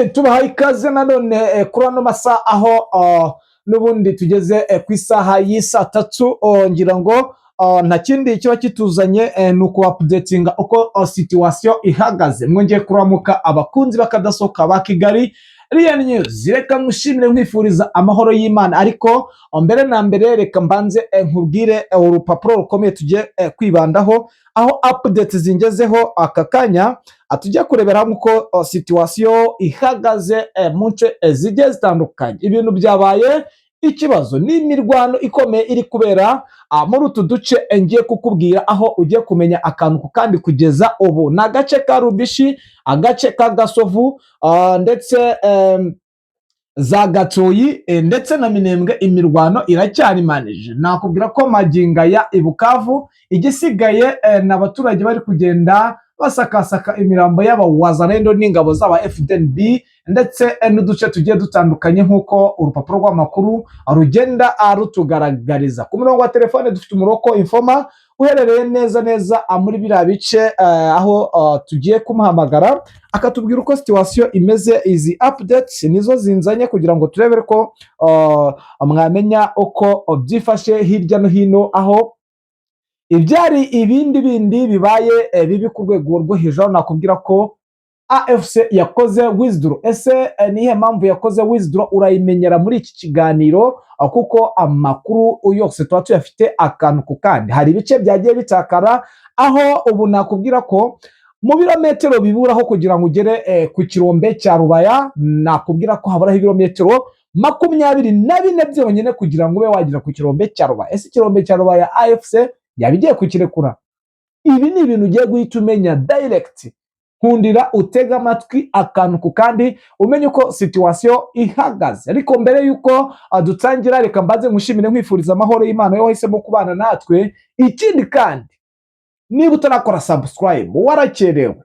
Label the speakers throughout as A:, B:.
A: tubahaye ikaze nanone kuri ano masaha aho n'ubundi tugeze ku isaha y'isa tatu ngira ngo nta kindi kiba kituzanye ni ukuapudetinga uko situation ihagaze. Mwongeye kuramuka abakunzi bakadasohoka ba Kigali Real News, reka mushimire nkwifuriza amahoro y'Imana, ariko mbere na mbere reka mbanze nkubwire urupapuro rukomeye tugiye kwibandaho aho update zingezeho aka kanya, atujya kurebera hamwe uko situation ihagaze mu nce zigiye zitandukanye. Ibintu byabaye ikibazo n'imirwano ikomeye iri kubera muri utu duce ngiye kukubwira, aho ugiye kumenya akantu ku kandi kugeza ubu. Ni agace ka Rubishi, agace ka Gasovu, ndetse za Gatoyi ndetse na Minembwe. Imirwano iracyari manije. Nakubwira ko maginga ya Ibukavu igisigaye n'abaturage bari kugenda basakasaka imirambo y'abawazarendo n'ingabo z'aba FDNB ndetse n'uduce tugiye dutandukanye, nk'uko urupapuro rw'amakuru rugenda rutugaragariza. Ku murongo wa telefone dufite umuroko Informa uherereye neza muri biriya bice, aho tugiye kumuhamagara akatubwira uko situation imeze. Izi updates nizo zinzanye kugira ngo turebere ko mwamenya uko byifashe hirya no hino, aho ibyari ibindi bibaye bibi ku rwego rwo hejuru. Nakubwira ko AFC yakoze withdraw. Ese nihe mpamvu yakoze withdraw? Urayimenyera muri iki kiganiro, kuko amakuru yose tuba tuyafite akantu ku kandi. Hari ibice byagiye bitakara, aho ubu nakubwira ko mu birometero biburaho kugira ngo ugere ku kirombe cya Rubaya, nakubwira ko haburaho ibirometero 24 byonyine kugira ngo ube wagera ku kirombe cya Rubaya. Ese ikirombe cya Rubaya AFC yabigiye kukirekura? Ibi ni ibintu ugiye guhita umenya direct. Nkundira utega amatwi akantu ku kandi umenye uko situation ihagaze. Ariko mbere yuko dutangira, reka mbaze nkushimire nkwifuriza amahoro y'Imana yo wahisemo kubana natwe. Ikindi kandi, niba utarakora subscribe warakerewe,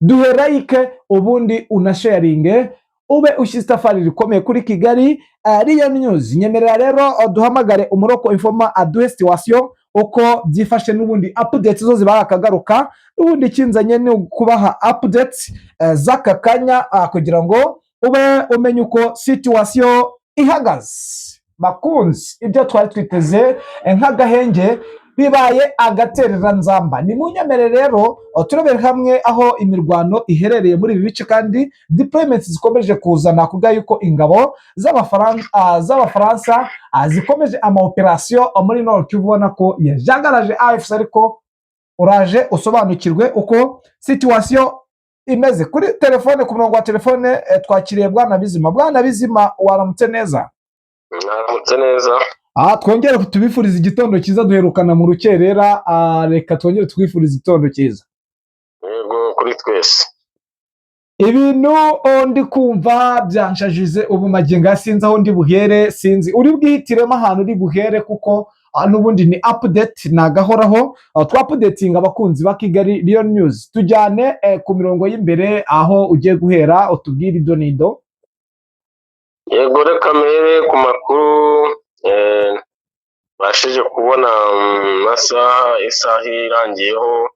A: duhe like ubundi unasharinge, ube ushyize itafari rikomeye kuri Kigali Real News. Nyemerera rero duhamagare umuroko Informa aduhe situation uko byifashe, n'ubundi updates zo zibaye akagaruka. N'ubundi kinzanye ni kubaha updates z'aka kanya kugira ngo ube umenye uko situation ihagaze. Bakunzi, ibyo twari twiteze nk'agahenge bibaye agaterera nzamba. Ni munyemerere rero turebere hamwe aho imirwano iherereye muri ibi bice, kandi deployments zikomeje kuzana kuga yuko ingabo z'abafaransa zikomeje ama operation muri Nord Kivu, ubona ko yajagaraje AFC. Ariko uraje usobanukirwe uko situation imeze. Kuri telefone, ku murongo wa telefone twakiriye Bwana Bizima. Bwana Bizima, waramutse neza?
B: Naramutse neza.
A: Twongere tubifuriza igitondo cyiza, duherukana mu rukerera. Reka twongere twifuriza igitondo cyiza.
B: Yego, kuri twese.
A: Ibintu ndi kumva byanshajize ubu maginga, sinzi aho ndi buhere, sinzi uri bwihitiremo ahantu uri buhere, kuko n'ubundi ni update nagahoraho. Twapudetinga abakunzi ba Kigali Real News. Tujyane ku mirongo y'imbere aho ugiye guhera utubwire ido nido.
B: Yego, reka mere ku makuru bashije kubona isaha irangiyeho.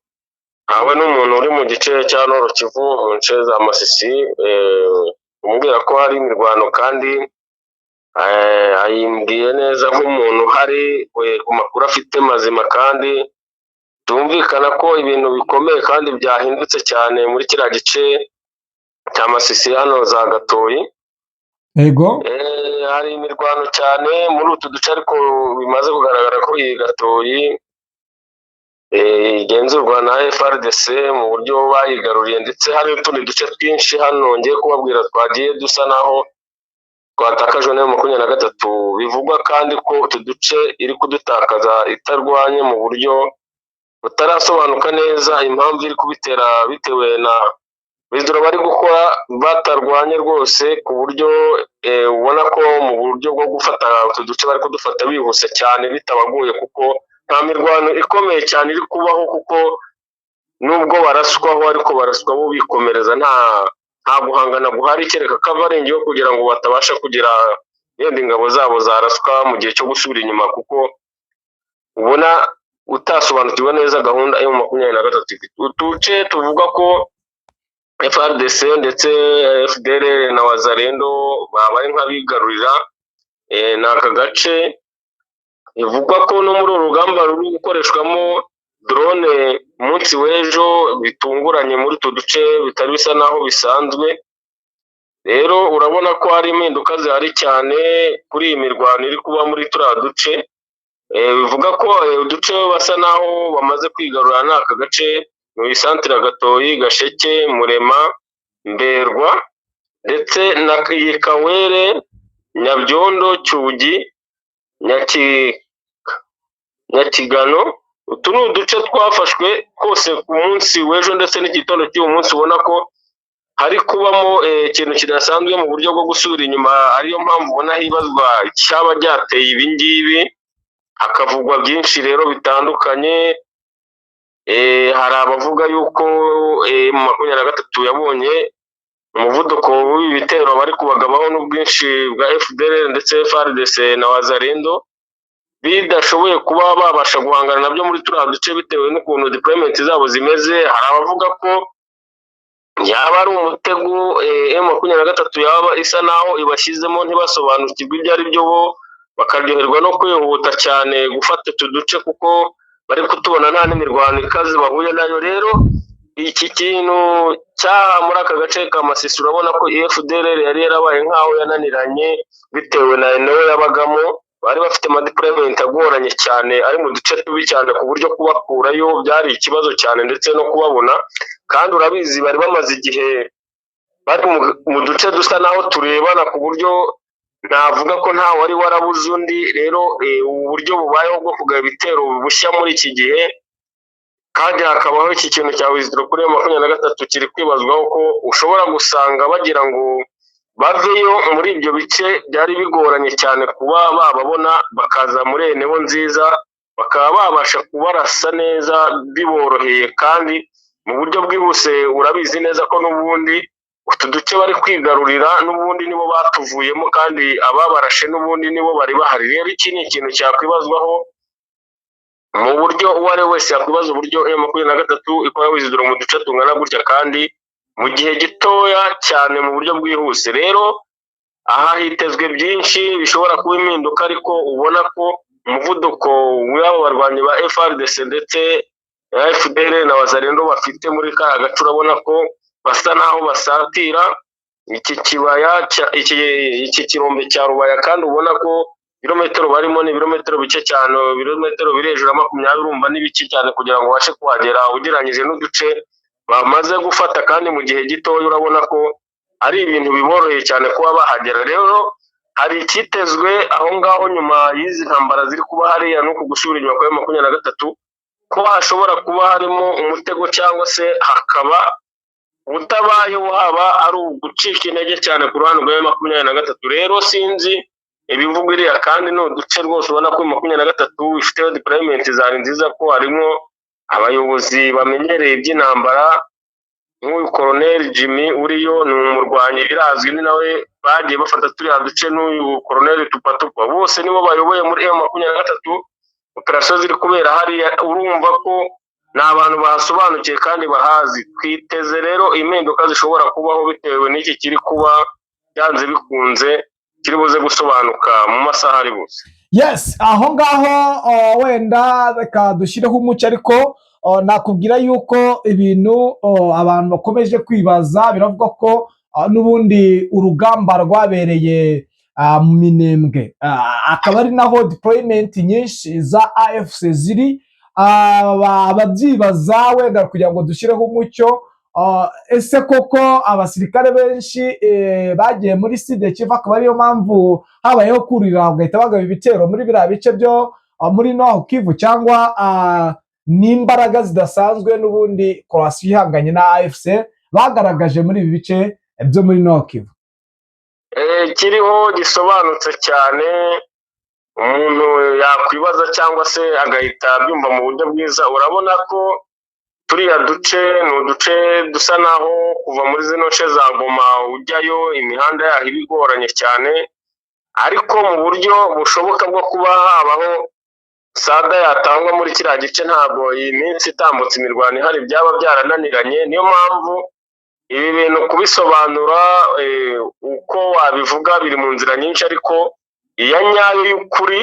B: Hawe n'umuntu uri mu gice cya Nord Kivu mu nce za Masisi umubwira ko hari imirwano, kandi ayimbwiye neza nk'umuntu hari ku makuru afite mazima, kandi tumvikana ko ibintu bikomeye kandi byahindutse cyane muri kiriya gice cya Masisi hano za Gatoyi.
A: Yego,
B: hari imirwano cyane muri utu duce, ariko bimaze kugaragara ko iyi Gatoyi igenzurwa na FARDC mu buryo bayigaruriye, ndetse hari utundi duce twinshi hano ngiye kubabwira twagiye dusa naho twatakajwe na M23. Bivugwa kandi ko utu duce iri kudutakaza itarwanye mu buryo butarasobanuka neza impamvu iri kubitera, bitewe na bizura bari gukora batarwanye rwose, ku buryo ubona ko mu buryo bwo gufata utu duce bari kudufata bihuse cyane bitabagoye, kuko nta mirwano ikomeye cyane iri kubaho, kuko nubwo baraswaho ariko baraswa bo bikomereza, nta guhangana guhari, kereka kavarengeho kugira ngo batabasha kugira yenda ingabo zabo zaraswa mu gihe cyo gusubira inyuma, kuko ubona utasobanukirwa neza gahunda yo 23 ifite. Utuce tuvuga ko FARDC ndetse FDL na Wazalendo babaye nk'abigarurira n'aka gace. Bivugwa ko no muri uru rugamba ruri gukoreshwamo drone umunsi w'ejo bitunguranye muri utu duce bitari bisa naho bisanzwe. Rero urabona ko hari impinduka zihari cyane kuri iyi mirwano iri kuba muri turiya duce. Bivuga ko uduce basa naho bamaze kwigarura n'aka gace mu isantire Gatoyi, Gasheke, Murema, Mberwa ndetse na Kawere, Nyabyondo, Cyugi, Nyakigano. Utu ni uduce twafashwe twose ku munsi w'ejo ndetse n'igitondo cy'uyu munsi, ubona ko hari kubamo ikintu kidasanzwe mu buryo bwo gusubira inyuma. Ariyo mpamvu ubona hibazwa icyaba ryateye ibi ngibi, hakavugwa byinshi rero bitandukanye. Hari abavuga yuko M23 yabonye umuvuduko w'ibi bitero bari kubagabaho n'ubwinshi bwa FDL ndetse FARDC na Wazalendo bidashoboye kuba babasha guhangana nabyo muri turiya duce bitewe n'ukuntu deployment zabo zimeze. Hari abavuga ko yaba ari umutego M23 yaba isa naho ibashyizemo ntibasobanukirwe ibyo ari byo, bo bakaryoherwa no kwihuta cyane gufata utu duce kuko bari kutubona nta n'imirwano ikaze bahuye nayo. Rero iki kintu cyaha muri aka gace ka Masisi, urabona ko FDL yari yarabaye nkaho yananiranye bitewe na nawe yabagamo. Bari bafite amadeployment agoranye cyane ari mu duce tubi cyane ku buryo kubakurayo byari ikibazo cyane ndetse no kubabona. Kandi urabizi bari bamaze igihe bari mu duce dusa naho turebana ku buryo navuga ko nta wari warabuze undi. Rero ubu buryo bubayeho bwo kugaba ibitero bushya muri iki gihe, kandi hakabaho iki kintu cya wizidro kuri M23 kiri kwibazwaho ko ushobora gusanga bagira ngo baveyo muri ibyo bice byari bigoranye cyane kuba bababona, bakaza muri Enewo nziza bakaba babasha kubarasa neza biboroheye kandi mu buryo bwihuse. Urabizi neza ko n'ubundi utu duce bari kwigarurira n'ubundi nibo batuvuyemo kandi ababarashe n'ubundi nibo bari bahari. Rero iki ni ikintu cyakwibazwaho mu buryo uwo ari wese yakwibaza uburyo M23 ikora wizidro mu duce tungana gutya kandi mu gihe gitoya cyane mu buryo bwihuse. Rero aha hitezwe byinshi bishobora kuba impinduka, ariko ubona ko umuvuduko w'abo barwanyi ba FARDC ndetse na FDL na Wazalendo bafite muri ka gace, urabona ko basa naho basatira iki kibaya iki kirombe cya Rubaya, kandi ubona ko ibirometero barimo ni ibirometero bike cyane, ibirometero biri hejuru ya 20, urumva ni bike cyane kugira ngo ubashe kuhagera ugereranyije n'uduce bamaze gufata. Kandi mu gihe gitoya urabona ko ari ibintu biboroheye cyane kuba bahagera. Rero hari icyitezwe aho ngaho nyuma y'izi ntambara ziri kuba hariya no kugusubira inyuma kwa M23 ko hashobora kuba harimo umutego cyangwa se hakaba utabayeho, haba ari ugucika intege cyane ku ruhande rwa M23. Rero sinzi ibivuga iriya, kandi ni uduce rwose ubona ko M23 ifite deployment zari nziza, ko harimo abayobozi bamenyereye iby'intambara nk'uyu Colonel Jimmy uriyo, ni umurwanyi birazwi, ni nawe bagiye bafata turiya duce, n'uyu Colonel Tupatupa, bose nibo bayoboye muri M23 operasiyo ziri kubera hariya. Urumva ko ni abantu basobanukiye kandi bahazi. Twiteze rero impinduka zishobora kubaho bitewe n'iki kiri kuba, byanze bikunze kiri buze gusobanuka mu masaha ari buze.
A: Yes, aho ngaho wenda reka dushyireho umucyo, ariko nakubwira yuko ibintu abantu bakomeje kwibaza. Biravuga ko n'ubundi urugamba rwabereye mu Minembwe, akaba ari naho deployment nyinshi za AFC ziri. Ababyibaza wenda kugira ngo dushyireho umucyo, ese koko abasirikare benshi bagiye muri Sud Kivu, akaba ariyo mpamvu habayeho kurira ugahita bagaba ibitero muri biriya bice byo muri Nord Kivu, cyangwa n'imbaraga zidasanzwe n'ubundi Croatia ihanganye na AFC bagaragaje muri ibi bice byo muri Nord Kivu?
B: Kiriho gisobanutse cyane, umuntu yakwibaza cyangwa se agahita abyumva mu buryo bwiza. Urabona ko turiya duce ni uduce dusa naho kuva muri zino nce za Goma ujyayo imihanda yaho iba igoranye cyane, ariko mu buryo bushoboka bwo kuba habaho sada yatangwa muri kiriya gice ntabwo iyi minsi itambutse imirwano ihari byaba byarananiranye. Niyo mpamvu ibi bintu kubisobanura uko wabivuga biri mu nzira nyinshi, ariko iya nyayo y'ukuri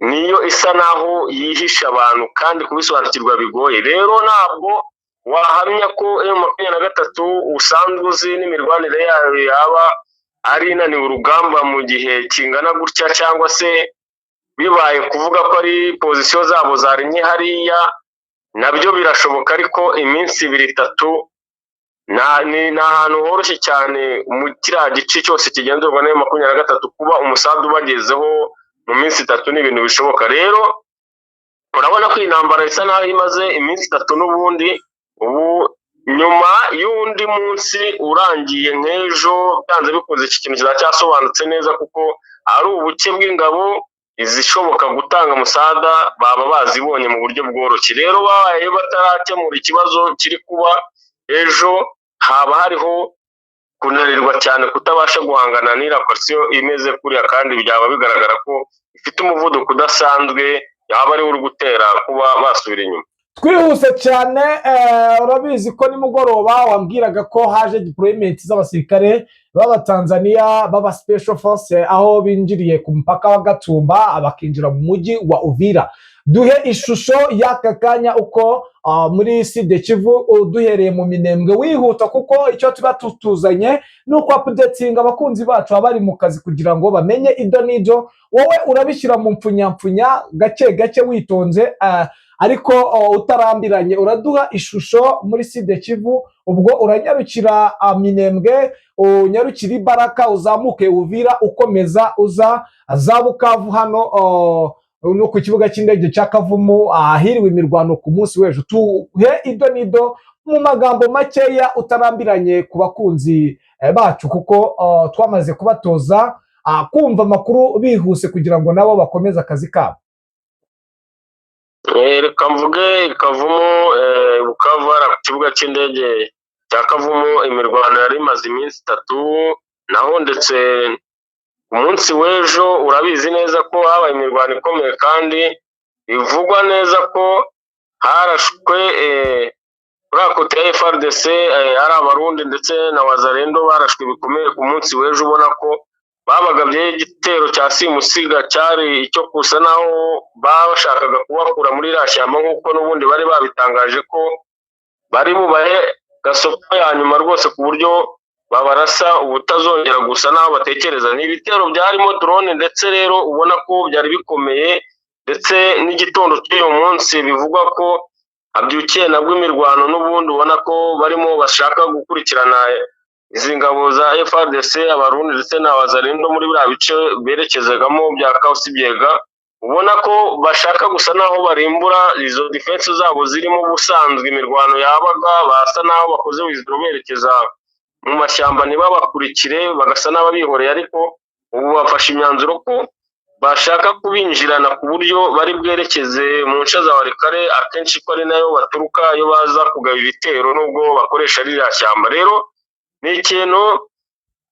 B: niyo isa naho yihisha abantu kandi kubisobanukirwa bigoye. Rero ntabwo wahamya ko M23 usanzwe uzi n'imirwanire yayo yaba ari inaniwe urugamba mu gihe kingana gutya, cyangwa se bibaye kuvuga ko ari pozisiyo zabo zari nke hariya, nabyo birashoboka, ariko iminsi 2-3 ni ahantu horoshye cyane mu kiriya gice cyose kigenzurwa na M23 kuba umusanzu ubagezeho mu minsi 3 ni ibintu bishoboka. Rero urabona ko intambara isa naho imaze iminsi 3 n'ubundi, ubu nyuma y'undi munsi urangiye nk'ejo byanze bikunze iki kintu kiracyasobanutse neza, kuko ari ubuke bw'ingabo izishoboka gutanga musada baba bazibonye mu buryo bworoshye. Rero babaye batarakemura ikibazo kiri kuba, ejo haba hariho kunanirwa cyane kutabasha guhangana n'irakwasiyo imeze kuriya, kandi byaba bigaragara ko ifite umuvuduko udasanzwe, yaba ari uri gutera kuba basubira inyuma.
A: Twihuse cyane, urabizi ko nimugoroba wambwiraga ko haje deployment z'abasirikare b'Abatanzania b'aba special force aho binjiriye ku mupaka wa Gatumba bakinjira mu mujyi wa Uvira. Duhe ishusho y'aka kanya uko muri Sud Kivu duhereye mu Minembwe wihuta, kuko icyo tuba tutuzanye nuko updating abakunzi bacu abari mu kazi kugira ngo bamenye ido nido. Wowe urabishyira mu mpfunyapfunya gake gake witonze, ariko utarambiranye. Uraduha ishusho muri Sud Kivu, ubwo uranyarukira Minembwe, unyarukira Baraka, uzamuke Uvira, ukomeza uza za Bukavu hano no ku kibuga cy'indege cya Kavumu ahiriwe imirwano ku munsi w'ejo. Tuhe ido nido mu magambo makeya utarambiranye ku bakunzi bacu, kuko twamaze kubatoza kumva amakuru bihuse kugira ngo nabo bakomeze akazi kabo.
B: Reka mvuge Kavumu, Bukavu ku kibuga cy'indege cya Kavumu imirwano yari imaze iminsi 3 naho, ndetse umunsi w'ejo urabizi neza ko habaye imirwano ikomeye, kandi bivugwa neza ko harashwe kuri akote ya FARDC ari abarundi ndetse na Wazalendo barashwe bikomeye ku munsi w'ejo, ubona ko babagabye igitero cya simusiga cyari icyo kusa naho bashakaga kubakura muri rashyamba, nk'uko n'ubundi bari babitangaje ko bari bubahe gasopo ya nyuma rwose, ku buryo babarasa ubutazongera gusa naho batekereza. Ni ibitero byarimo drone, ndetse rero ubona ko byari bikomeye, ndetse n'igitondo cy'uyu munsi bivugwa ko abyukiye nabwo imirwano, n'ubundi ubona ko barimo bashaka gukurikirana izi ngabo za FARDC, abarundi ndetse na Wazalendo muri biriya bice berekezagamo bya Kausibyega. Ubona ko bashaka gusa naho barimbura izo defense zabo zirimo ubusanzwe imirwano yabaga, basa naho bakoze wizidro berekeza mu mashyamba ntibabakurikire, bagasa n'ababihoreye, ariko ubu bafashe imyanzuro ko bashaka kubinjirana ku buryo bari bwerekeze mu nce za Walikale, akenshi ko ari nayo baturuka iyo baza kugaba ibitero nubwo bakoresha ririya shyamba. Rero ni ikintu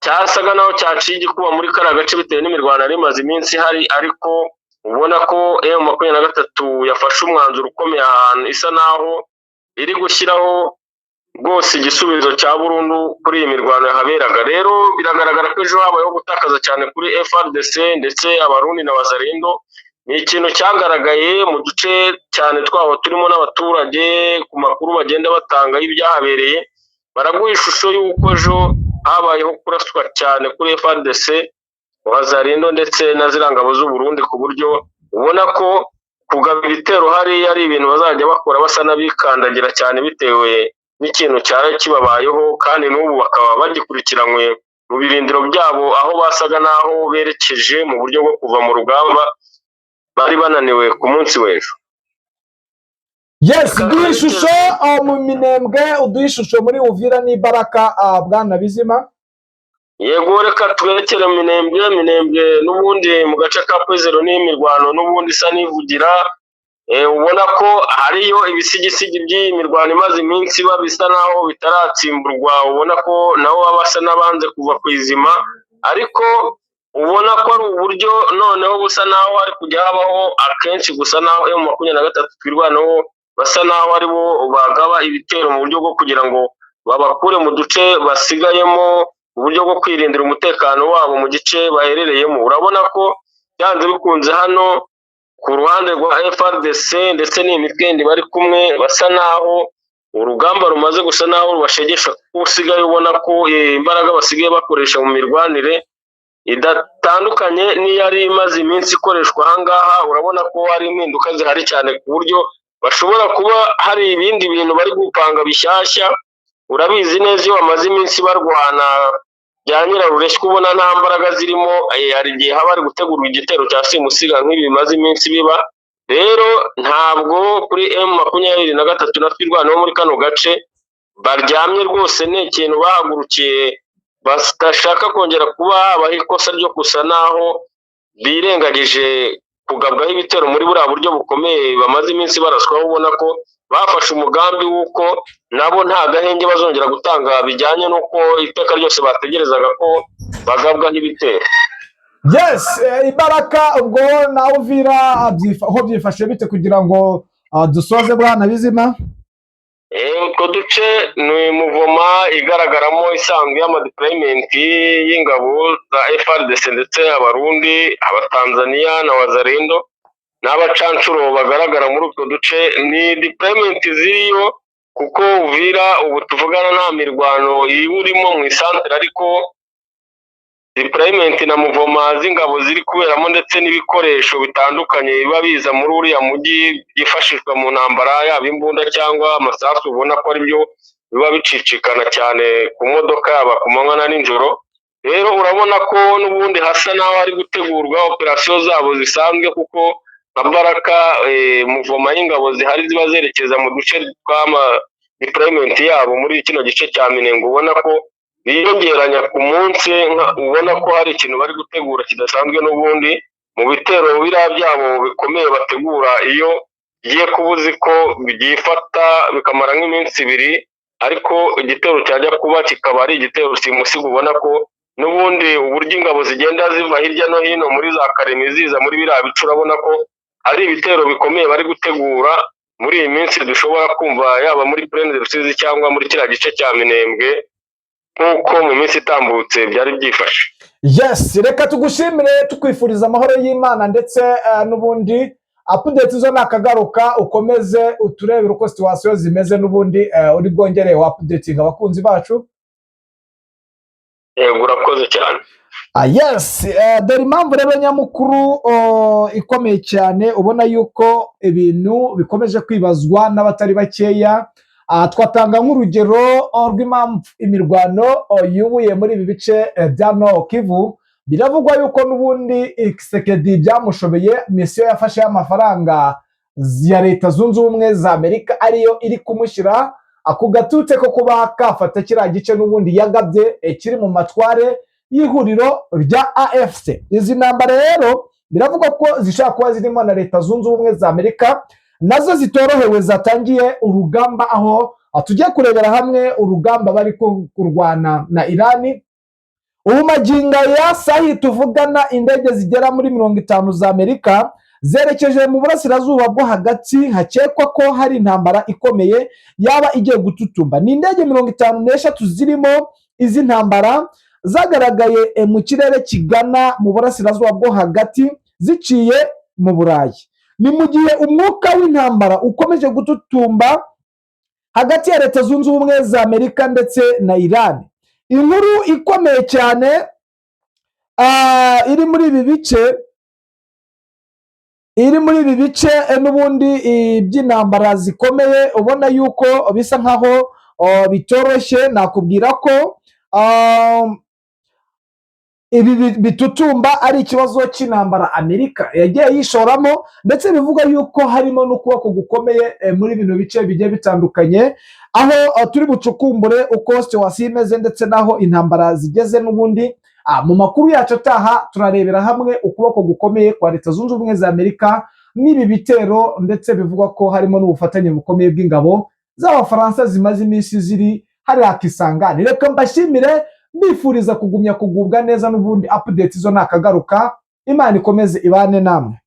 B: cyasaga naho cyaciye igikuba muri kariya gace bitewe n'imirwano yari imaze iminsi ihari, ariko ubona ko M23 yafashe umwanzuro ukomeye ahantu isa naho iri gushyiraho rwose igisubizo cya burundu kuri iyi mirwano yahaberaga. Rero biragaragara ko ejo habayeho gutakaza cyane kuri FARDC ndetse abarundi na Wazalendo. Ni ikintu cyagaragaye mu duce cyane twabo turimo n'abaturage, ku makuru bagenda batanga y'ibyahabereye baraguha ishusho y'uko ejo habayeho kuraswa cyane kuri FARDC, Wazalendo ndetse na zirangabo z'u Burundi, ku buryo ubona ko kugaba ibitero hari ari ibintu bazajya bakora basa n'abikandagira cyane bitewe n'ikintu cyari kibabayeho, kandi n'ubu bakaba bagikurikiranywe mu birindiro byabo aho basaga naho berekeje mu buryo bwo kuva mu rugamba, bari bananiwe ku munsi w'ejo.
A: Yes, duhe ishusho mu Minembwe, uduhe ishusho muri Uvira n'Ibaraka, Bwana Bizima.
B: Yego, reka twerekere Minembwe n'ubundi mu gace ka Kwezero n'imirwano n'ubundi isa n'ivugira. Ubona ko hariyo ibisigisigi by'iyi mirwano imaze iminsi bisa naho bitaratsimburwa, ubona ko nabo basa n'abanze kuva ku izima, ariko ubona ko ari uburyo noneho busa naho hari kujya habaho akenshi gusa naho M23 twirwanaho basa naho ari bo bagaba ibitero mu buryo bwo kugira ngo babakure mu duce basigayemo, uburyo bwo kwirindira umutekano wabo mu gice baherereyemo. Urabona ko byanze bikunze hano ku ruhande rwa FARDC ndetse n'imitwe yindi bari kumwe, basa naho urugamba rumaze gusa naho rubashegesha, kuko usigaye ubona ko imbaraga basigaye bakoresha mu mirwanire idatandukanye n'iyari imaze iminsi ikoreshwa ahangaha. Urabona ko hari impinduka zihari cyane, ku buryo bashobora kuba hari ibindi bintu bari gupanga bishyashya. Urabizi neza iyo bamaze iminsi barwana bya nyirarureshya ubona nta mbaraga zirimo, hari igihe haba hari gutegurwa igitero cya simusiga nk'ibi bimaze iminsi biba. Rero ntabwo kuri M23 na twirwanaho muri kano gace baryamye rwose, ni ikintu bahagurukiye badashaka kongera kuba habaho ikosa ryo gusa naho birengagije kugabwaho ibitero muri buriya buryo bukomeye bamaze iminsi baraswaho. Ubona ko bafashe umugambi w'uko nabo nta gahenge bazongera gutanga, bijyanye n'uko iteka ryose bategerezaga ko bagabwaho ibitero.
A: Yes, Ibaraka, ubwo nawe Uvira aho byifashe bite kugira ngo dusoze Bwana Bizima?
B: Utwo duce ni muvoma igaragaramo isanzwe y'amadeployment y'ingabo za FARDC ndetse abarundi, abatanzania na wazalendo n'abacancuro bagaragara muri utwo duce. Ni deployment ziriyo kuko Uvira ubu tuvugana nta mirwano iwurimo mu isantere, ariko deployment na muvoma z'ingabo ziri kuberamo ndetse n'ibikoresho bitandukanye biba biza muri uriya mujyi byifashishwa mu ntambara, yaba imbunda cyangwa amasasu. Ubona ko ari byo biba bicicikana cyane ku modoka, yaba ku manywa na nijoro. Rero urabona ko n'ubundi hasa naho hari gutegurwa operasiyo zabo zisanzwe, kuko nka Baraka muvoma y'ingabo zihari ziba zerekeza mu duce tw'ama deployment yabo muri kino gice cya Minembwe. Ubona ko biyongeranya ku munsi, ubona ko hari ikintu bari gutegura kidasanzwe n'ubundi mu bitero biriya byabo bikomeye bategura. Iyo bigiye kuba uzi ko byifata bikamara nk'iminsi ibiri, ariko igitero cyajya kuba kikaba ari igitero simusiga. Ubona ko n'ubundi uburyo ingabo zigenda ziva hirya no hino muri za Karemi ziza muri biriya bice, urabona ko ari ibitero bikomeye bari gutegura muri iyi minsi. Dushobora kumva yaba muri Plaine de Rusizi cyangwa muri kiriya gice cya Minembwe nk'uko mu minsi itambutse byari byifashe.
A: Yes, reka tugushimire tukwifuriza amahoro y'Imana, ndetse n'ubundi update zo nakagaruka ukomeze uturebera uko situation zimeze, n'ubundi uri bwongereye wa updating abakunzi bacu.
B: Urakoze cyane.
A: Yes, dore impamvu rero nyamukuru ikomeye cyane ubona yuko ibintu bikomeje kwibazwa n'abatari bakeya. Twatanga nk'urugero rw'impamvu imirwano yubuye muri ibi bice bya Nord Kivu. Biravugwa yuko n'ubundi Tshisekedi byamushobeye, misiyo yafashe y'amafaranga ya Leta Zunze Ubumwe za Amerika ariyo iri kumushyira ku gatute ko kuba kafata kiriya gice n'ubundi yagabye kiri mu matware y'ihuriro rya AFC. Izi ntambara rero biravugwa ko zishobora kuba zirimo na Leta Zunze Ubumwe za Amerika, nazo zitorohewe zatangiye urugamba, aho tugiye kurebera hamwe urugamba bari kurwana na Irani. Ubu magingo ya sahi tuvugana, indege zigera muri 50 za Amerika zerekeje mu burasirazuba bwo hagati, hakekwa ko hari intambara ikomeye yaba igiye gututumba. Ni indege 53 zirimo izi ntambara zagaragaye mu kirere kigana mu burasirazuba bwo hagati ziciye mu Burayi. Ni mu gihe umwuka w'intambara ukomeje gututumba hagati ya Leta Zunze Ubumwe za Amerika ndetse na Iran. Inkuru ikomeye cyane iri muri ibi bice n'ubundi by'intambara zikomeye, ubona yuko bisa nkaho bitoroshye. Nakubwira ko ibi bitutumba ari ikibazo cy'intambara Amerika yagiye yishoramo, ndetse bivuga yuko harimo n'ukuboko gukomeye muri bino bice bigiye bitandukanye, aho turi bucukumbure uko situation imeze ndetse naho intambara zigeze. N'ubundi mu makuru yacu ataha turarebera hamwe ukuboko gukomeye kwa Leta Zunze Ubumwe za Amerika n'ibi bitero, ndetse bivugwa ko harimo n'ubufatanye bukomeye bw'ingabo z'Abafaransa zimaze iminsi ziri hariya Kisangani. Reka mbashimire, mbifuriza kugumya kugubwa neza, n'ubundi update zo nakagaruka. Imana ikomeze ibane namwe.